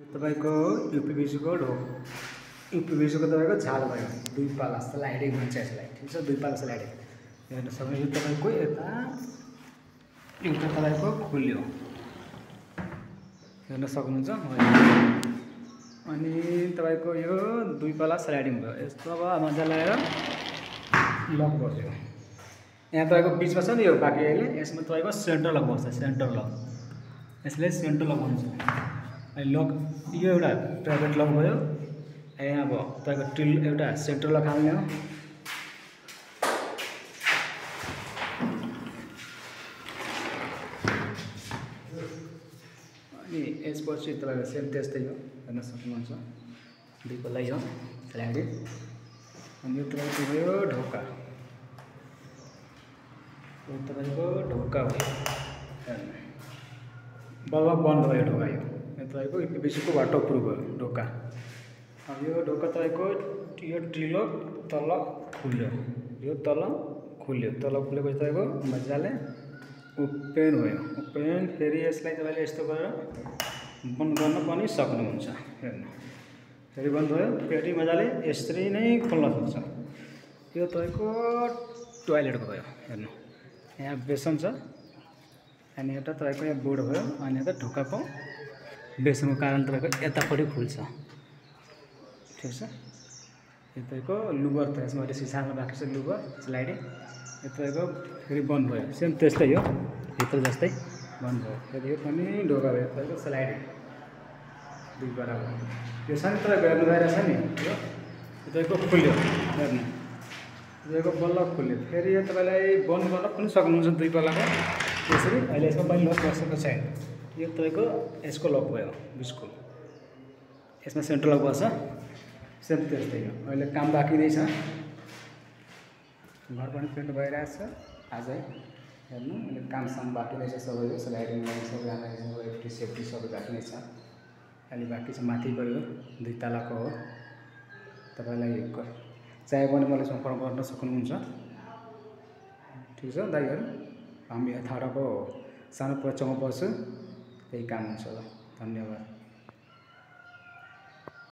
तपाईको यूपीवीसी को यूपीवीसी को तपाईको झाल भयो दुई पाला स्लाइडिङ भन्छ यसलाई ठीक छ दुई पाला स्लाइडिङ हेर्न सक्नुहुन्छ तपाईको यता एउटा तपाईको खुल्यो हेर्न सक्नुहुन्छ अनि तपाईको यो दुई पाला स्लाइडिङ भयो यस्तो अब मजाले आएर लक गर्दियो यहाँ तपाईको बीचमा छ नि यो बाकी अहिले यसमा तपाईको सेन्टर लक बस्छ सेन्टर लक यसले सेन्टर लक भन्छ लक यो एउटा प्राइभेट लक भयो यहाँ अब तपाईको टिल एउटा सेन्टर लक हाल्ने हो अनि यसपछि तपाईको सेम त्यस्तै हो हेर्न सक्नुहुन्छ दुई पल्ला यो स्लाइडिङ अनि यो तपाईको भयो ढोका यो तपाईको ढोका भयो बल्ल बन्द भयो ढोका यो तपाईको यूपीवीसी को वाटर प्रूफ भयो ढोका अब यो ढोका तपाईको यो टिलो तल खुल्यो यो तल खुलेपछि तपाईको मजाले ओपन भयो ओपन फेरि यसलाई तपाईले यस्तो गरेर बन्द गर्न पनि सक्नुहुन्छ हेर्नु फेरि बन्द भयो फेरि मजाले यसरी नै खोल्न सक्छ यो तपाईको टोयलेटको भयो हेर्नु यहाँ बेसन छ अनि एउटा तपाईको यहाँ बोर्ड भयो अनि यता ढोकाको बेसनको कारण तपाईको यतापट्टि खुल्छ ठीक छ यो तपाईको लुबर त यसमा सिसामा बाँकी छ लुबर स्लाइडिङ यो तपाईको फेरि बन्द भयो सेम त्यस्तै हो भित्र जस्तै बन्द भयो फेरि यो पनि ढोका भयो तपाईको स्लाइडिङ दुई बराबर यो छ नि तपाईको हेर्नु भइरहेछ नि यो तपाईको खुल्यो हेर्नु तपाईँको बल्ल खुल्यो फेरि यो तपाईँलाई बन्द गर्न पनि सक्नुहुन्छ दुई पल्लाको त्यसरी अहिले यसमा पनि लक बसेको छैन यो तपाईको यसको लक भयो बिचको यसमा सेन्टर लक बस्छ सेम त्यस्तै हो अहिले काम बाँकी नै छ घर पनि पेन्ट भइरहेछ आजै हेर्नु अहिले कामसाम बाँकी नै छ सबै स्लाइडिङ लाइन सबै सेफ्टी सेफ्टी सबै बाँकी नै छ अहिले बाँकी छ माथि गयो दुई तलाको हो तपाईँलाई चाहियो भने मलाई सम्पर्क गर्न सक्नुहुन्छ ठिक छ दाइहरू हामी यथाडको सानो प्रचमा पर्छु त्यही काम हुन्छ ल धन्यवाद।